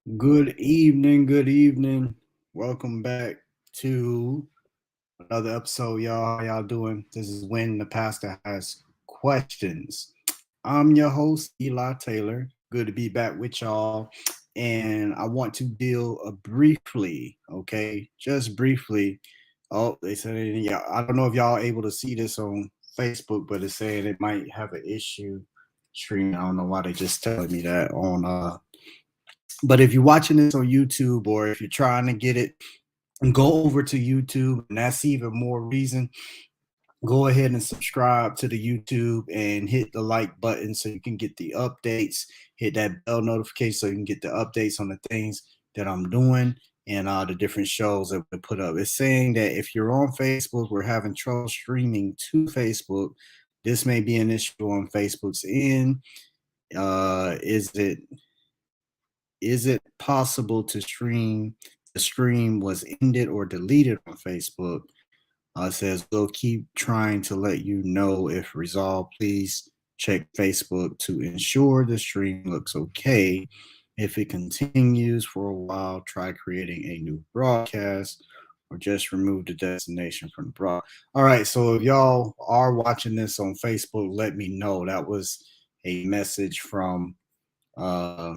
Good evening, good evening. Welcome back to another episode, y'all. How y'all doing? This is When the Pastor Has Questions. I'm your host, Eli Taylor. Good to be back with y'all. And I want to deal briefly, okay? Just briefly. Oh, they said it. Yeah, I don't know if y'all are able to see this on Facebook, but it's saying it might have an issue streaming. I don't know why they just telling me that on but if you're watching this on YouTube or if you're trying to get it, go over to YouTube, and that's even more reason. Go ahead and subscribe to the YouTube and hit the like button so you can get the updates. Hit that bell notification so you can get the updates on the things that I'm doing and the different shows that we put up. It's saying that if you're on Facebook, we're having trouble streaming to Facebook. This may be an issue on Facebook's end. Is it possible to stream? The stream was ended or deleted on Facebook. It says we'll keep trying to let you know if resolved. Please check Facebook to ensure the stream looks okay. If it continues for a while, try creating a new broadcast or just remove the destination from the broad. All right, so if y'all are watching this on Facebook, let me know. That was a message from uh,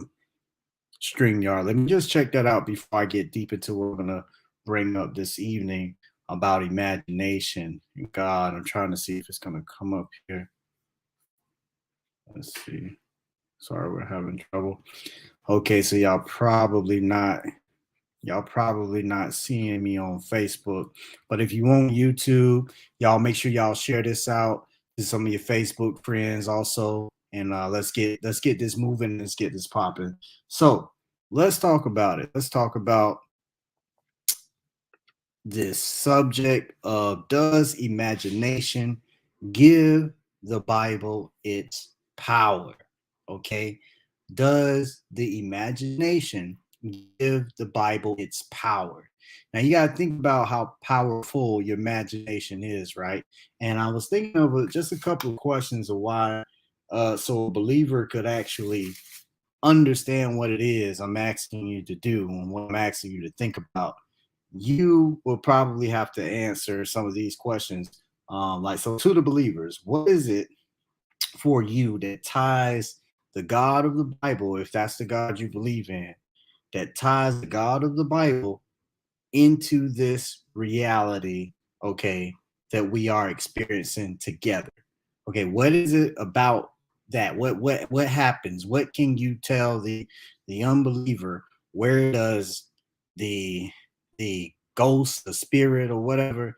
StreamYard. Let me just check that out before I get deep into what we're gonna bring up this evening about imagination. God, I'm trying to see if it's gonna come up here. Let's see. Sorry, we're having trouble. Okay, so y'all probably not seeing me on Facebook. But if you want YouTube, y'all make sure y'all share this out to some of your Facebook friends also. And let's get this moving, let's get this popping. So let's talk about it. Let's talk about this subject of, does imagination give the Bible its power? Okay. Does the imagination give the Bible its power? Now you got to think about how powerful your imagination is, right? And I was thinking of just a couple of questions of why, so a believer could actually understand what it is I'm asking you to do and what I'm asking you to think about. You will probably have to answer some of these questions. Like, so to the believers, what is it for you that ties the God of the Bible, if that's the God you believe in, that ties the God of the Bible into this reality, okay, that we are experiencing together? Okay, what is it about that? What happens? What can you tell the unbeliever? Where does the the ghost, the spirit, or whatever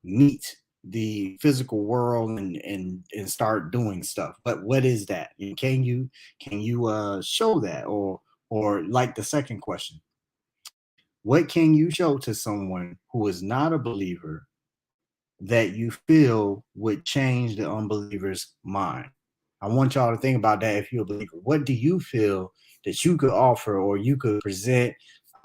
meet the physical world and start doing stuff? But what is that? And can you show that? Or like the second question, what can you show to someone who is not a believer that you feel would change the unbeliever's mind? I want y'all to think about that. If you're a believer, what do you feel that you could offer or you could present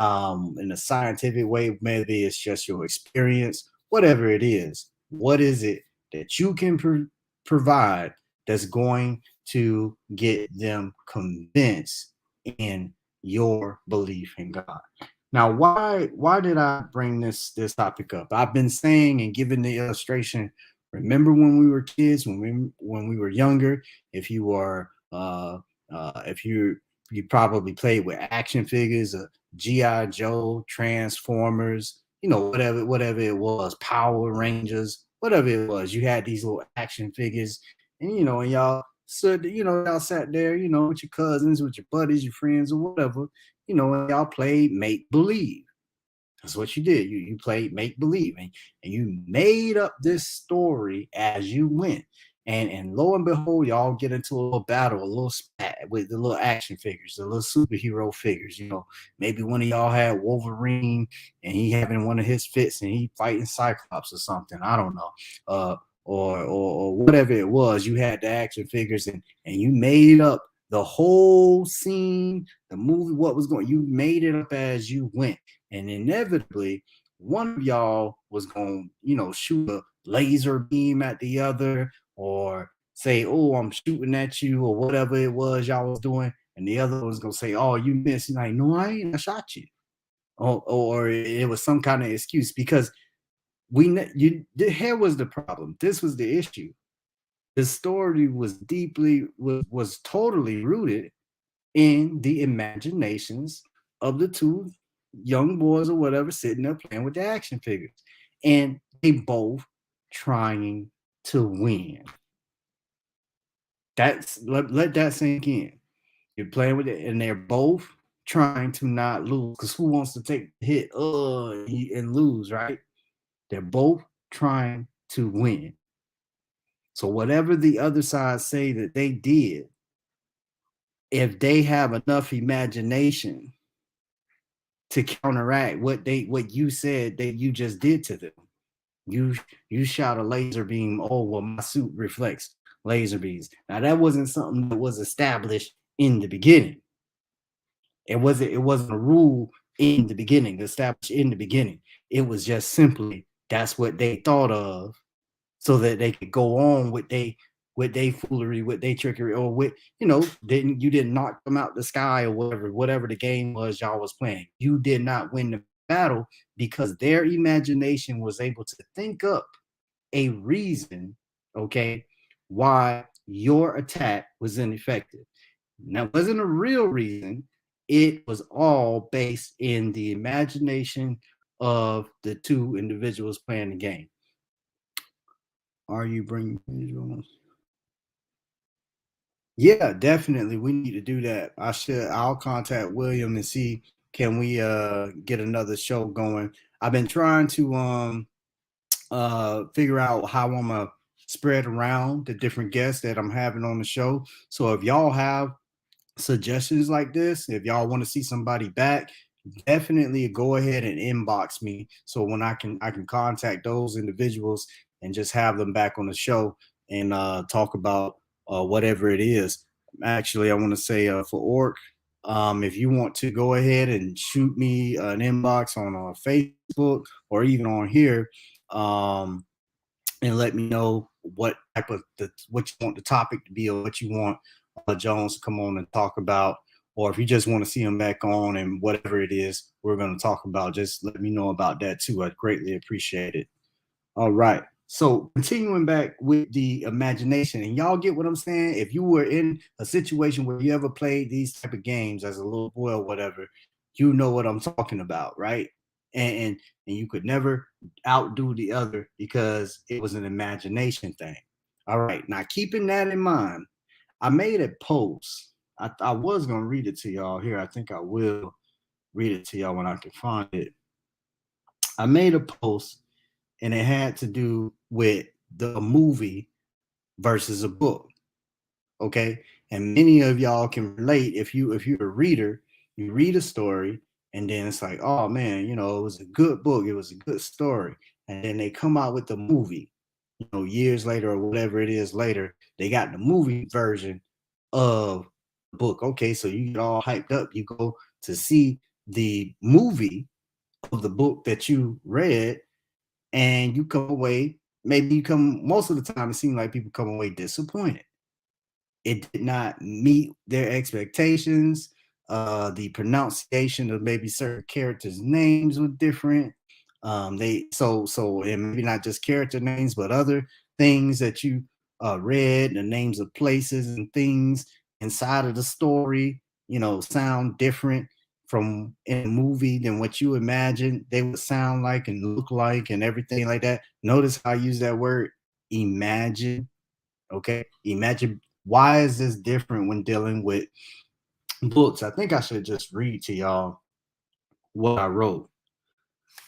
in a scientific way? Maybe it's just your experience, whatever it is. What is it that you can provide that's going to get them convinced in your belief in God? Now, why did I bring this topic up? I've been saying and giving the illustration. Remember when we were kids, when we were younger, if you were if you probably played with action figures, GI Joe, Transformers, whatever it was, Power Rangers, whatever it was. You had these little action figures, and y'all stood, y'all sat there, with your cousins, with your buddies, your friends, or whatever, and y'all played make believe. That's what you did. You played make believe, and you made up this story as you went. And lo and behold, y'all get into a little battle, a little spat with the little action figures, the little superhero figures. Maybe one of y'all had Wolverine and he having one of his fits and he fighting Cyclops or something. I don't know. Or whatever it was, you had the action figures and you made up the whole scene, the movie, what was going. You made it up as you went, and inevitably one of y'all was going to shoot a laser beam at the other, or say, oh, I'm shooting at you, or whatever it was y'all was doing, and the other one's gonna say, "Oh, you missed." You're like, no, I ain't. I shot you. Oh, or it was some kind of excuse because here was the problem. This was the issue. The story was was totally rooted in the imaginations of the two young boys or whatever sitting there playing with the action figures. And they both trying to win. Let that sink in. You're playing with it, and they're both trying to not lose. Because who wants to take the hit and lose, right? They're both trying to win. So whatever the other side say that they did, if they have enough imagination to counteract what you said that you just did to them. You you shot a laser beam. Oh, well, my suit reflects laser beams. Now that wasn't something that was established in the beginning. It wasn't a rule in the beginning, established in the beginning. It was just simply that's what they thought of so that they could go on with they foolery, with they trickery, or with didn't knock them out the sky or whatever the game was y'all was playing. You did not win the battle because their imagination was able to think up a reason, okay, why your attack was ineffective. Now, it wasn't a real reason. It was all based in the imagination of the two individuals playing the game. Are you bringing visuals? Yeah, definitely. We need to do that. I'll contact William and see can we get another show going. I've been trying to figure out how I'm gonna spread around the different guests that I'm having on the show. So if y'all have suggestions like this, if y'all want to see somebody back, definitely go ahead and inbox me so when I can contact those individuals and just have them back on the show and talk about whatever it is. Actually, I want to say for Orc, if you want to go ahead and shoot me an inbox on Facebook or even on here, um, and let me know what type of what you want the topic to be or what you want Jones to come on and talk about, or if you just want to see him back on and whatever it is we're going to talk about, just let me know about that too. I'd greatly appreciate it. All right. So continuing back with the imagination, and y'all get what I'm saying. If you were in a situation where you ever played these type of games as a little boy or whatever, you know what I'm talking about, right? And you could never outdo the other because it was an imagination thing. All right. Now keeping that in mind, I made a post. I was gonna read it to y'all here. I think I will read it to y'all when I can find it. I made a post and it had to do with the movie versus a book. Okay. And many of y'all can relate if you're a reader, you read a story and then it's like, oh man, it was a good book, it was a good story. And then they come out with the movie, years later or whatever it is later, they got the movie version of the book. Okay, so you get all hyped up, you go to see the movie of the book that you read, and you come away, maybe you come most of the time, it seems like people come away disappointed. It did not meet their expectations. The pronunciation of maybe certain characters' names were different. And maybe not just character names, but other things that you read, the names of places and things inside of the story, sound different from in a movie than what you imagine they would sound like and look like and everything like that. Notice how I use that word imagine. Okay. Imagine, why is this different when dealing with books? I think I should just read to y'all what I wrote.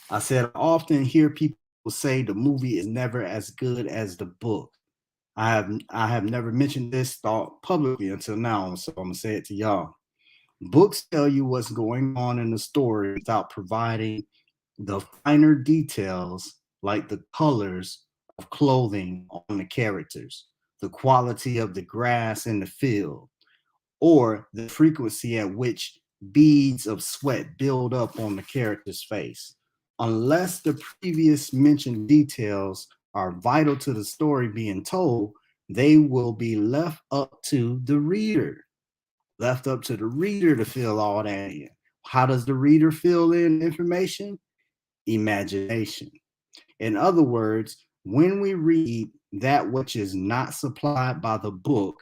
I said, I often hear people say the movie is never as good as the book. I have never mentioned this thought publicly until now, so I'm gonna say it to y'all. Books tell you what's going on in the story without providing the finer details like the colors of clothing on the characters, the quality of the grass in the field, or the frequency at which beads of sweat build up on the character's face. Unless the previous mentioned details are vital to the story being told, they will be left up to the reader. left up to the reader to fill all that in. How does the reader fill in information? Imagination. In other words, when we read that which is not supplied by the book,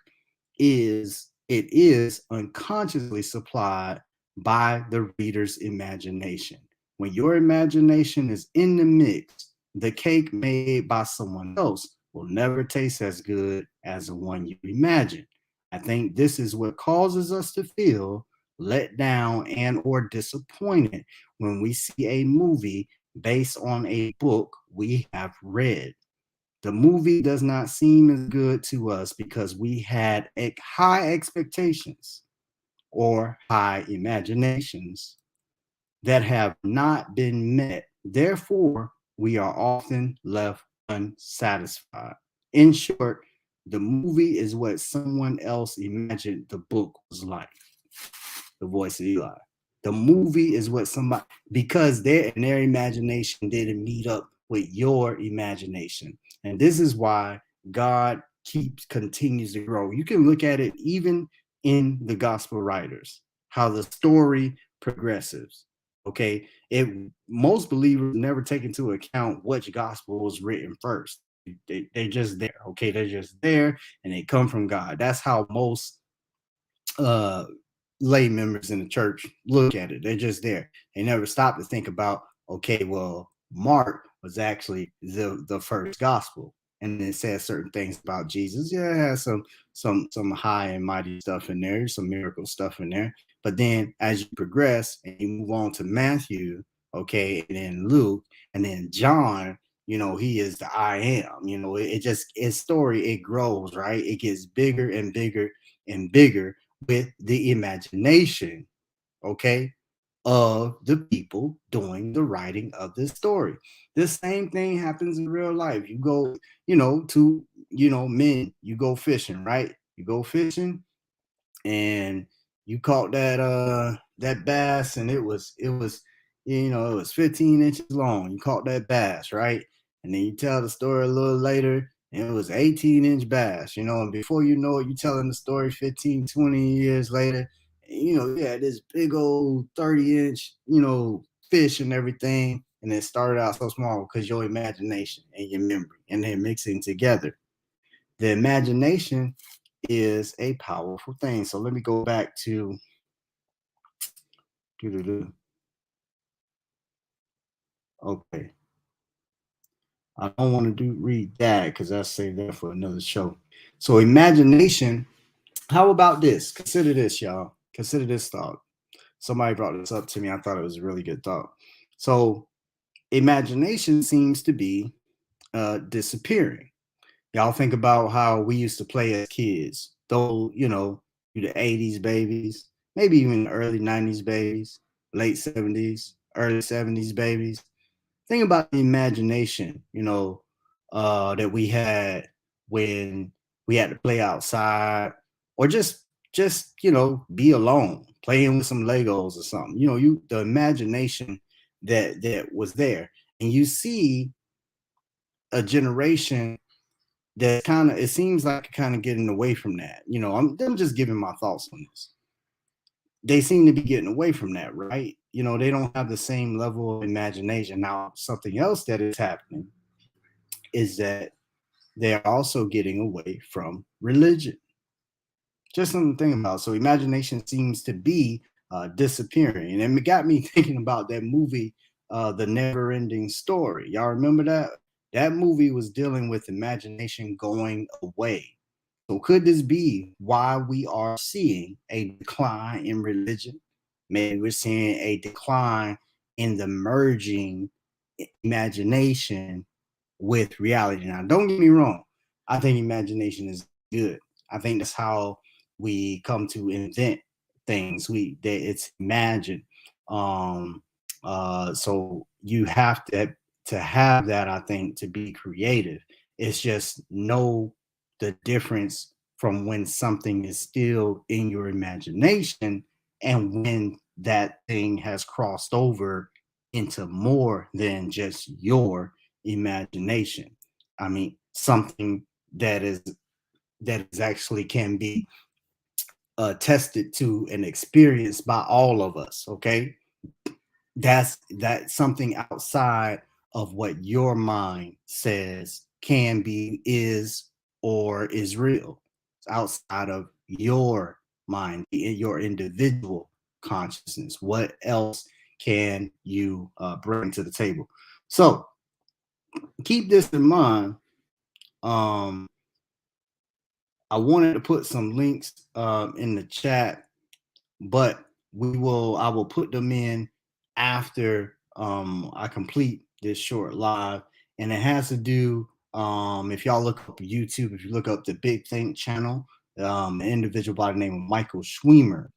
it is unconsciously supplied by the reader's imagination. When your imagination is in the mix, the cake made by someone else will never taste as good as the one you imagine. I think this is what causes us to feel let down and or disappointed when we see a movie based on a book we have read. The movie does not seem as good to us because we had high expectations or high imaginations that have not been met. Therefore, we are often left unsatisfied. In short, the movie is what someone else imagined the book was like. The voice of Eli. The movie is what somebody, because their imagination didn't meet up with your imagination. And this is why God continues to grow. You can look at it even in the gospel writers, how the story progresses. Okay. Most believers never take into account which gospel was written first. They're just there. Okay. They're just there and they come from God. That's how most uh lay members in the church look at it. They're just there. They never stop to think about, okay, well, Mark was actually the first gospel, and it says certain things about Jesus. Yeah, it has some high and mighty stuff in there, some miracle stuff in there. But then as you progress and you move on to Matthew, okay, and then Luke, and then John, he is the I am. It just his story, it grows, right? It gets bigger and bigger and bigger with the imagination, okay, of the people doing the writing of this story. The same thing happens in real life. You go, men, you go fishing, right? You go fishing and you caught that bass, and it was 15 inches long. You caught that bass, right? And then you tell the story a little later, and it was 18-inch bass, and before you know it, you're telling the story 15, 20 years later. Yeah, this big old 30-inch, fish and everything. And it started out so small because your imagination and your memory and they're mixing together. The imagination is a powerful thing. So let me go back to okay. I don't want to read that because I'll save that for another show. So imagination, how about this? Consider this, y'all. Consider this thought. Somebody brought this up to me. I thought it was a really good thought. So imagination seems to be disappearing. Y'all think about how we used to play as kids. Though, you the 80s babies, maybe even the early 90s babies, late 70s, early 70s babies. Think about the imagination, that we had when we had to play outside or just be alone, playing with some Legos or something. The imagination that was there. And you see a generation that it seems like kind of getting away from that. I'm just giving my thoughts on this. They seem to be getting away from that, right? They don't have the same level of imagination. Now, something else that is happening is that they're also getting away from religion. Just something to think about. So imagination seems to be disappearing. And it got me thinking about that movie, The Never Ending Story. Y'all remember that? That movie was dealing with imagination going away. So could this be why we are seeing a decline in religion? Maybe we're seeing a decline in the merging imagination with reality. Now, don't get me wrong. I think imagination is good. I think that's how we come to invent things. It's imagined. Um, so you have to have that. I think to be creative. It's just know the difference from when something is still in your imagination and when that thing has crossed over into more than just your imagination. I mean, something that is actually can be attested to and experienced by all of us. Okay, that's something outside of what your mind says can be, is, or is real. It's outside of your mind, your individual consciousness. What else can you bring to the table? So keep this in mind. um I wanted to put some links in the chat, but I will put them in after I complete this short live. And it has to do, if y'all look up YouTube, if you look up the Big Think channel, an individual by the name of Michael Schwimmer,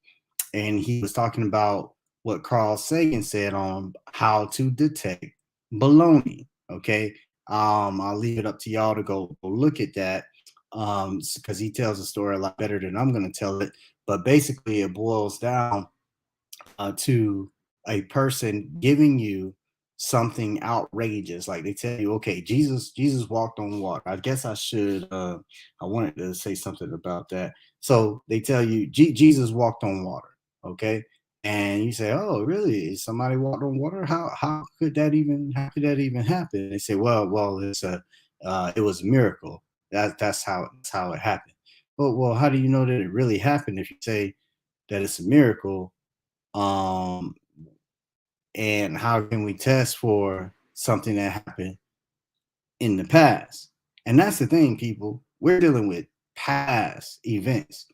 and he was talking about what Carl Sagan said on how to detect baloney. Okay, I'll leave it up to y'all to go look at that, because he tells the story a lot better than I'm going to tell it. But basically, it boils down to a person giving you something outrageous. Like they tell you, okay, Jesus walked on water. I guess I should I wanted to say something about that. So they tell you Jesus walked on water. Okay, and you say, oh really, somebody walked on water? How could that even happen? They say, well it's a it was a miracle. That's how it happened. Well, how do you know that it really happened if you say that it's a miracle? um and how can we test for something that happened in the past? And that's the thing, people, we're dealing with past events.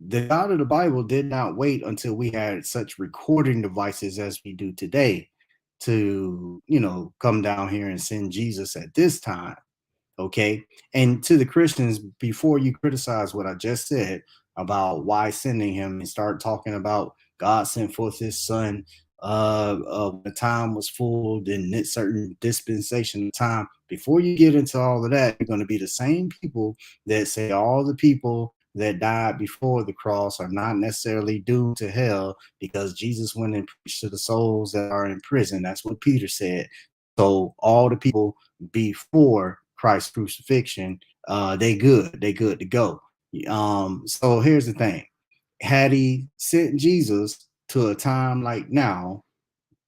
The God of the Bible did not wait until we had such recording devices as we do today to, come down here and send Jesus at this time. Okay. And to the Christians, before you criticize what I just said about why sending him, and start talking about God sent forth his son, when the time was full in this certain dispensation of time, before you get into all of that, you're going to be the same people that say all the people that died before the cross are not necessarily doomed to hell because Jesus went and preached to the souls that are in prison. That's what Peter said. So all the people before Christ's crucifixion, they good to go. So here's the thing: had he sent Jesus to a time like now,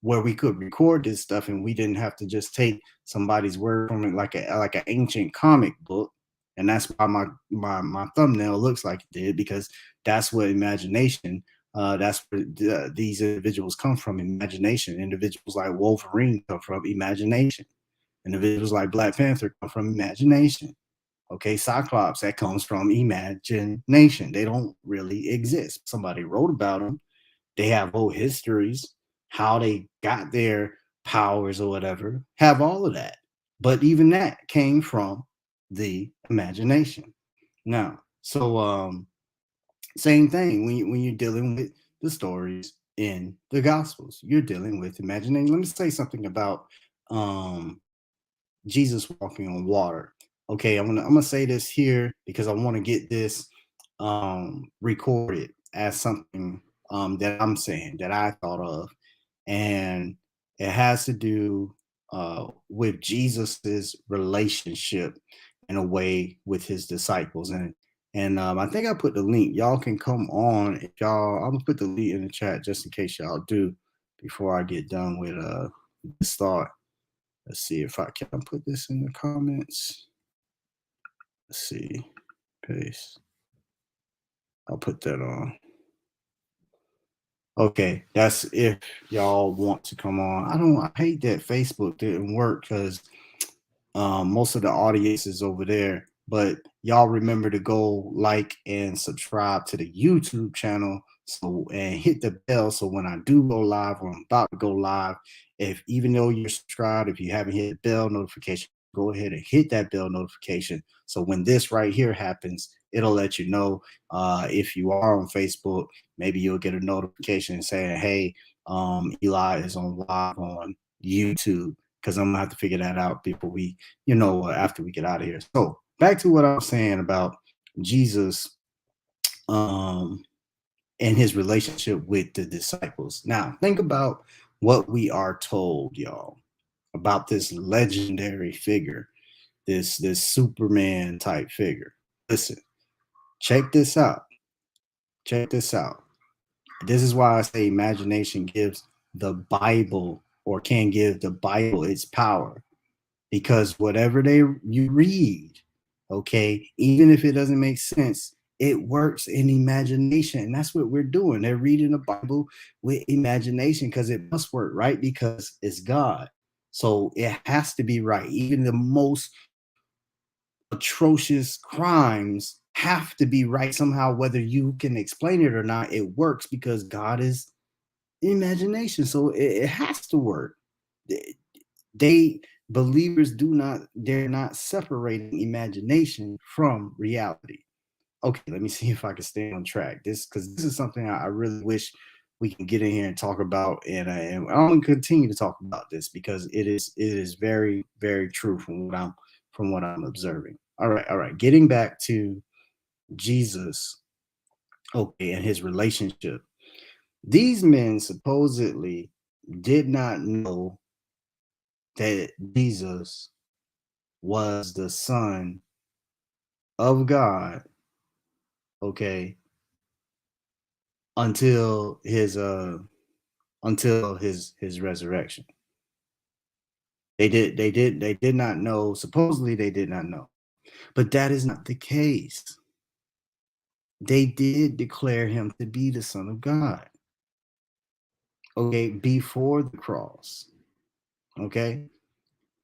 where we could record this stuff and we didn't have to just take somebody's word from it like an ancient comic book, and that's why my thumbnail looks like it did, because that's what imagination. That's where these individuals come from. Imagination. Individuals like Wolverine come from imagination. Individuals like Black Panther come from imagination. Okay, Cyclops, that comes from imagination. They don't really exist. Somebody wrote about them. They have whole histories, how they got their powers or whatever, have all of that. But even that came from the imagination. Now, so same thing when you're dealing with the stories in the Gospels, you're dealing with imagination. Let me say something about um Jesus walking on water. Okay, I'm gonna say this here because I want to get this recorded as something that I'm saying that I thought of, and it has to do with Jesus's relationship in a way with his disciples. And I think I put the link. Y'all can come on if y'all. I'm gonna put the link in the chat just in case y'all do before I get done with this thought. Let's see if I can put this in the comments. Let's see. Paste. I'll put that on. Okay, that's if y'all want to come on. I hate that Facebook didn't work because most of the audience is over there. But y'all remember to go like and subscribe to the YouTube channel, so and hit the bell so when I do go live or I'm about to go live, if even though you're subscribed, if you haven't hit the bell notification, go ahead and hit that bell notification. So when this right here happens, it'll let you know. If you are on Facebook, maybe you'll get a notification saying, "Hey, Eli is on live on YouTube." Because I'm gonna have to figure that out before we, after we get out of here. So back to what I was saying about Jesus um, and his relationship with the disciples. Now, think about what we are told, y'all, about this legendary figure, this Superman type figure. Listen, check this out. Check this out. This is why I say imagination gives the Bible, or can give the Bible its power, because whatever they you read, okay, even if it doesn't make sense, it works in imagination. And that's what we're doing. They're reading the Bible with imagination because it must work, right? Because it's God. So it has to be right. Even the most atrocious crimes have to be right somehow, whether you can explain it or not. It works because God is imagination. So it has to work. They believers do not, they're not separating imagination from reality. Okay, let me see if I can stay on track. This, because this is something I really wish we can get in here and talk about, and I'm gonna continue to talk about this because it is very very true from what I'm observing. All right. Getting back to Jesus, okay, and his relationship. These men supposedly did not know that Jesus was the Son of God, okay, until his resurrection. They did not know. Supposedly they did not know. But that is not the case. They did declare him to be the Son of God, okay, before the cross, okay,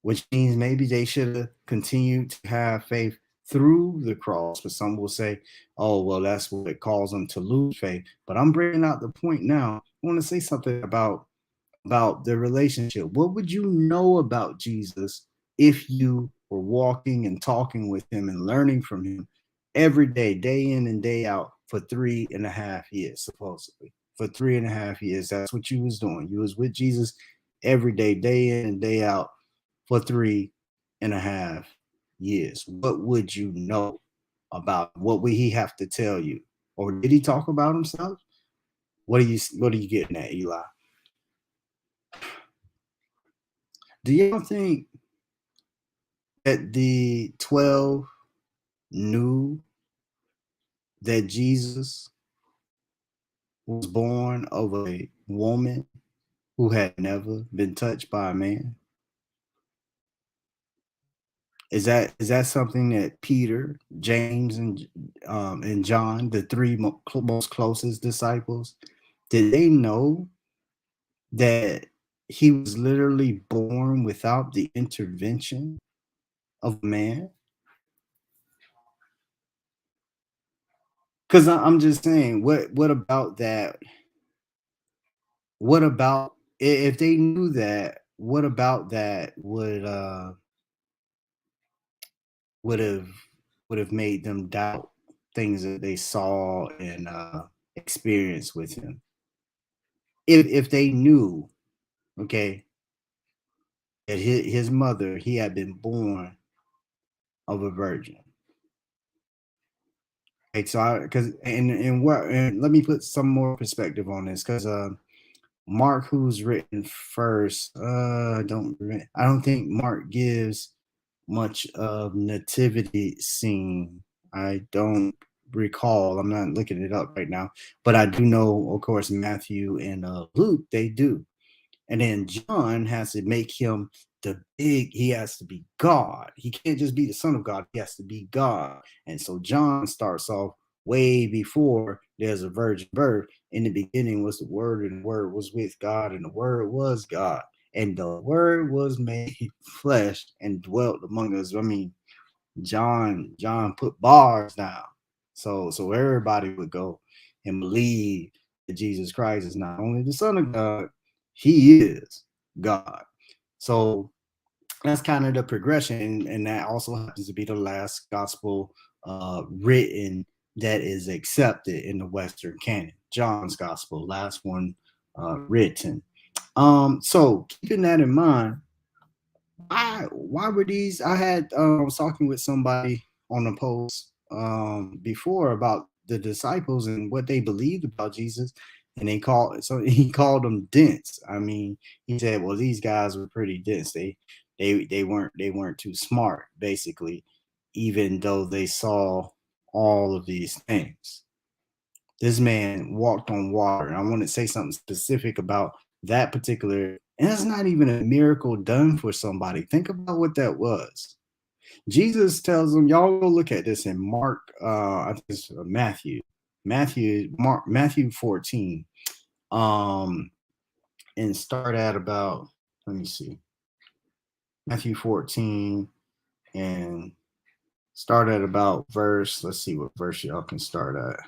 which means maybe they should have continued to have faith through the cross. But some will say, oh, well, that's what it calls them to lose faith. But I'm bringing out the point now. I want to say something about the relationship. What would you know about Jesus if you were walking and talking with him and learning from him every day, day in and day out for 3.5 years, supposedly? For 3.5 years, that's what you was doing. You was with Jesus every day in and day out for 3.5 years. What would you know about? What would he have to tell you? Or did he talk about himself? What are you getting at, Eli? Do y'all think that the 12 knew that Jesus was born of a woman who had never been touched by a man? Is that something that Peter, James, and John, the three most closest disciples, did they know that he was literally born without the intervention of man? Because I'm just saying, what about that? What about if they knew that? What about that would have would have made them doubt things that they saw and experienced with him? If they knew, okay, that his mother, he had been born of a virgin. Okay, so because and let me put some more perspective on this because Mark, who's written first, I don't think Mark gives much of nativity scene. I don't recall. I'm not looking it up right now, but I do know, of course, Matthew and Luke, they do. And then John has to make him he has to be God. He can't just be the Son of God, he has to be God. And so John starts off way before there's a virgin birth. In the beginning was the Word, and the Word was with God, and the Word was God. And the Word was made flesh and dwelt among us. I mean, John put bars down. So everybody would go and believe that Jesus Christ is not only the Son of God, he is God. So that's kind of the progression, and that also happens to be the last gospel written that is accepted in the Western canon. John's gospel, last one written. So keeping that in mind, why were these? I was talking with somebody on a post before about the disciples and what they believed about Jesus, and he called them dense. I mean, he said, well, these guys were pretty dense. They weren't too smart, basically, even though they saw all of these things. This man walked on water. And I want to say something specific about that particular, and it's not even a miracle done for somebody. Think about what that was. Jesus tells them, y'all go look at this in Mark, I think it's Matthew 14. Um, and start at about, let me see, Matthew 14 and start at about verse, let's see what verse y'all can start at.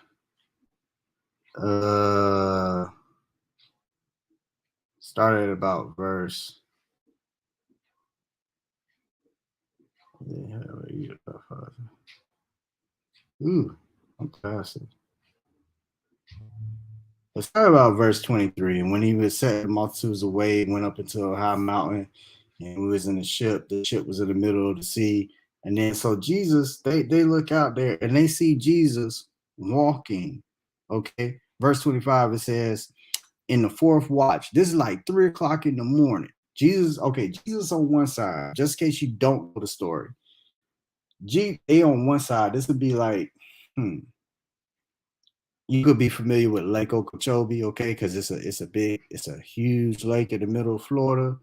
Start at about verse. Ooh, I'm past it. Let's start about verse 23. And when he was set the multitudes away, went up into a high mountain, and we was in the ship. The ship was in the middle of the sea. And then so Jesus, they look out there and they see Jesus walking. Okay. Verse 25, it says, in the fourth watch, this is like 3 o'clock in the morning. Jesus, okay, Jesus on one side, just in case you don't know the story. They on one side, this would be like, you could be familiar with Lake Okeechobee, okay, because it's a huge lake in the middle of Florida,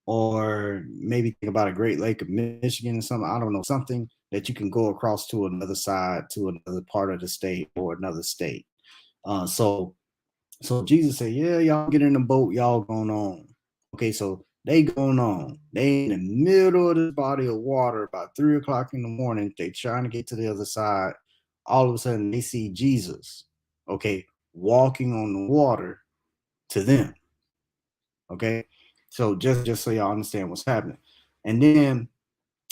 or maybe think about a Great Lake of Michigan or something. I don't know, something that you can go across to another side, to another part of the state or another state. So Jesus said, "Yeah, y'all get in the boat, y'all going on." Okay, so they going on. They in the middle of this body of water, about 3 o'clock in the morning. They trying to get to the other side. All of a sudden, they see Jesus, okay, walking on the water to them. Okay, so just so y'all understand what's happening, and then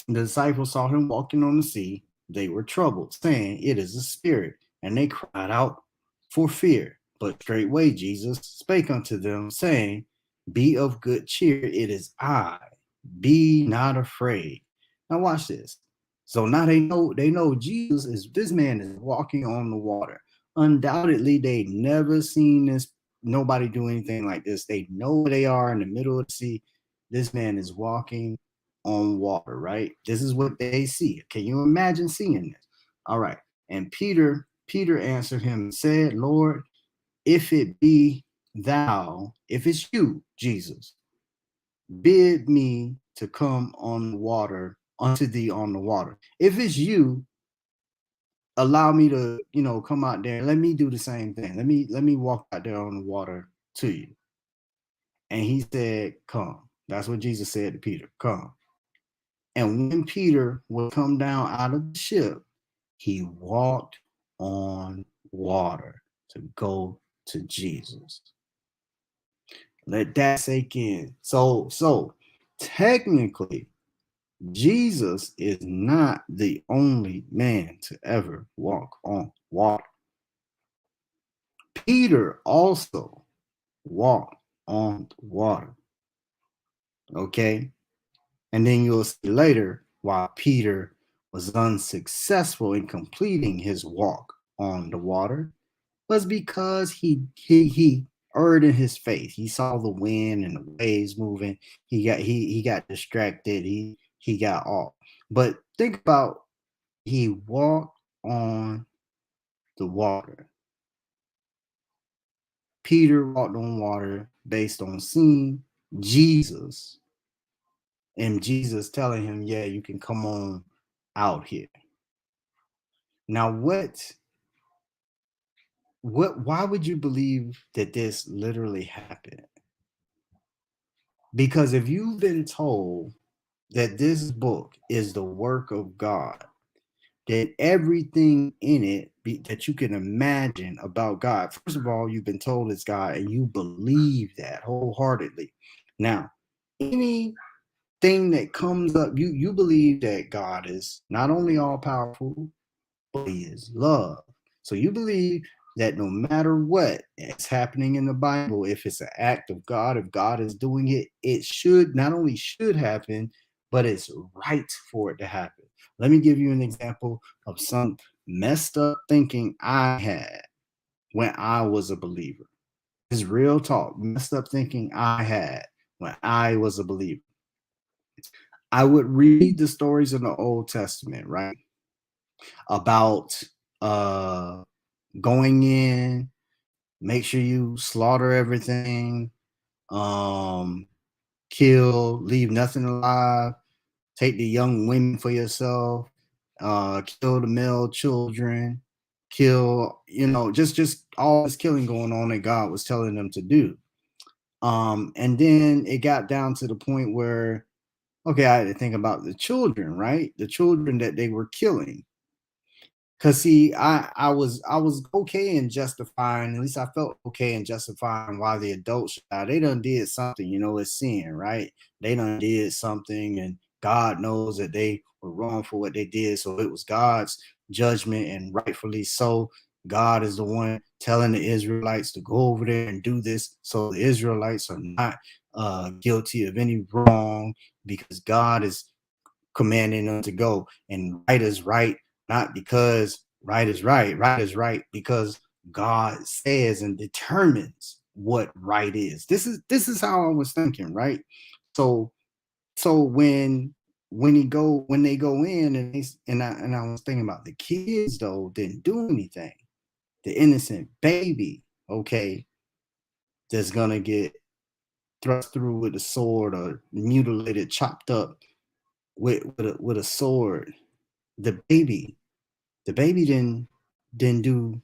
the disciples saw him walking on the sea. They were troubled, saying, "It is a spirit." And they cried out for fear. But straightway Jesus spake unto them, saying, "Be of good cheer, it is I. Be not afraid." Now watch this. So now they know Jesus is this man is walking on the water. Undoubtedly, they never seen this nobody do anything like this. They know where they are in the middle of the sea. This man is walking on water, right? This is what they see. Can you imagine seeing this? All right. And Peter answered him and said, "Lord, if it be thou, if it's you, Jesus, bid me to come on the water unto thee on the water. If it's you, allow me to, come out there. Let me do the same thing. Let me walk out there on the water to you." And he said, "Come." That's what Jesus said to Peter. Come. And when Peter would come down out of the ship, he walked on water to go to Jesus. Let that sink in. So technically, Jesus is not the only man to ever walk on water. Peter also walked on water. Okay. And then you'll see later why Peter was unsuccessful in completing his walk on the water was because he erred in his faith. He saw the wind and the waves moving. He got distracted. He got off. But think about, he walked on the water. Peter walked on water based on seeing Jesus, and Jesus telling him, "Yeah, you can come on out here." Now, why would you believe that this literally happened? Because if you've been told that this book is the work of God, that everything in it that you can imagine about God, first of all, you've been told it's God and you believe that wholeheartedly. Now, anything that comes up, you believe that God is not only all powerful, but he is love. So you believe that no matter what is happening in the Bible, if it's an act of God, if God is doing it, it should not only should happen, but it's right for it to happen. Let me give you an example of some messed up thinking I had when I was a believer. This is real talk, messed up thinking I had when I was a believer. I would read the stories in the Old Testament, right? About going in, make sure you slaughter everything, um, kill, leave nothing alive, take the young women for yourself, kill the male children, kill, just all this killing going on that God was telling them to do. And then it got down to the point where, okay, I had to think about the children, right? The children that they were killing. Cause see, I was okay in justifying, at least I felt okay in justifying why the adults they done did something, it's sin, right? They done did something, and God knows that they were wrong for what they did. So it was God's judgment, and rightfully so. God is the one telling the Israelites to go over there and do this, so the Israelites are not guilty of any wrong, because God is commanding them to go. And right is right, not because right is right. Right is right because God says and determines what right is. This is how I was thinking, right? So when they go in, and I was thinking about the kids though didn't do anything. The innocent baby, okay, that's gonna get thrust through with a sword or mutilated, chopped up with a sword. The baby, the baby didn't do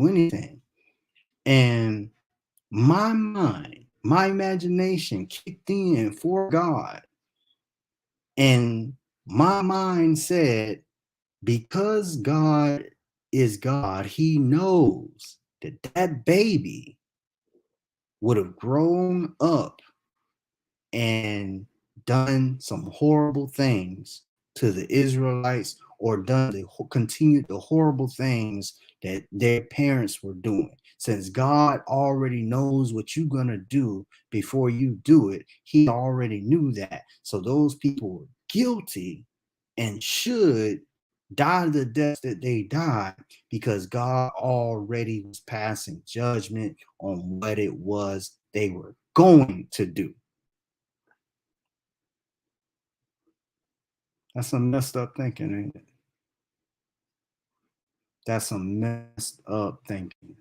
anything. And my mind, my imagination kicked in for God. And my mind said, because God is God, he knows that that baby would have grown up and done some horrible things to the Israelites, or continued the horrible things that their parents were doing. Since God already knows what you're going to do before you do it, he already knew that. So those people were guilty and should die the death that they died, because God already was passing judgment on what it was they were going to do. That's some messed up thinking, ain't it? That's some messed up thinking.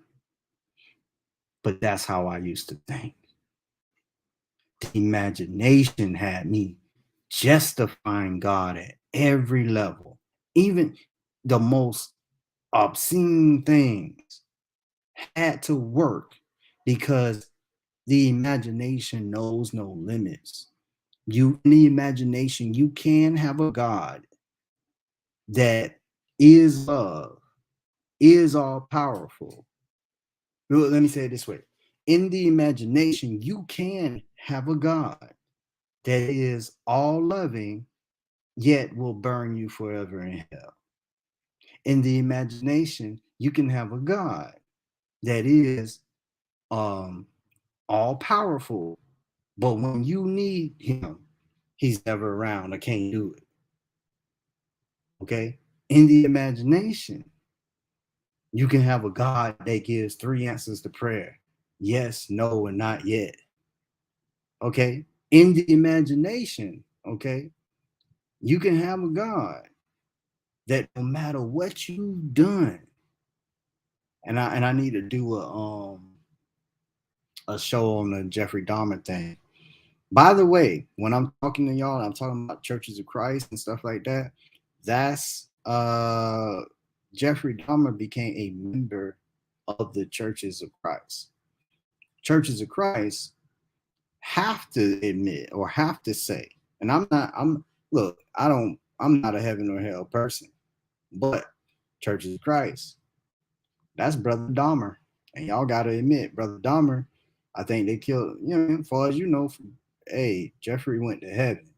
But that's how I used to think. The imagination had me justifying God at every level. Even the most obscene things had to work, because the imagination knows no limits. In the imagination, you can have a God that is love, is all powerful. Let me say it this way. In the imagination, you can have a God that is all loving, yet will burn you forever in hell. In the imagination, you can have a God that is um, all powerful, but when you need him, he's never around or can't do it. Okay? In the imagination, you can have a God that gives three answers to prayer: yes, no, and not yet. Okay? In the imagination, okay, you can have a God that no matter what you've done, and I need to do a show on the Jeffrey Dahmer thing. By the way, when I'm talking to y'all, I'm talking about churches of Christ and stuff like that. That's Jeffrey Dahmer became a member of the churches of Christ. Churches of Christ have to admit or have to say, and I'm not a heaven or hell person, but Churches of Christ, that's Brother Dahmer. And y'all gotta admit, Brother Dahmer, I think they killed, as far as you know, hey, Jeffrey went to heaven.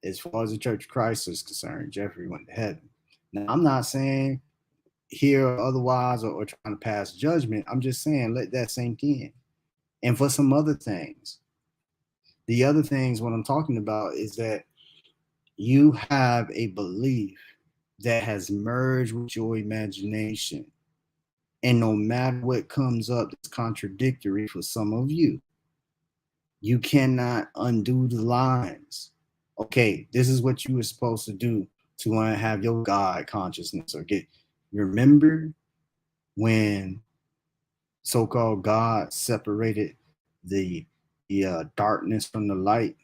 As far as the Church of Christ is concerned, Jeffrey went to heaven. Now, I'm not saying here or otherwise, or trying to pass judgment. I'm just saying let that sink in. And for some other things, the other things, what I'm talking about is that you have a belief that has merged with your imagination. And no matter what comes up that's contradictory for some of you cannot undo the lines. Okay, this is what you were supposed to do to have your God consciousness, or Remember when so-called God separated the darkness from the light,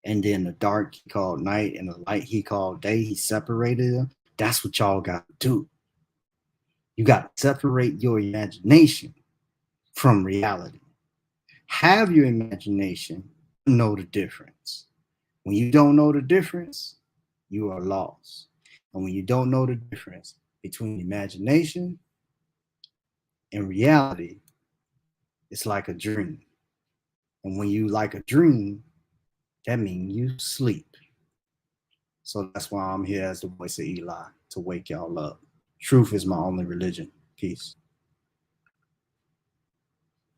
and then the dark he called night, and the light he called day. He separated them. That's what y'all got to do. You got to separate your imagination from reality. Have your imagination, know the difference. When you don't know the difference, you are lost. And when you don't know the difference between imagination and reality, it's like a dream. And when you like a dream, that means you sleep. So that's why I'm here as the voice of Eli, to wake y'all up. Truth is my only religion. Peace.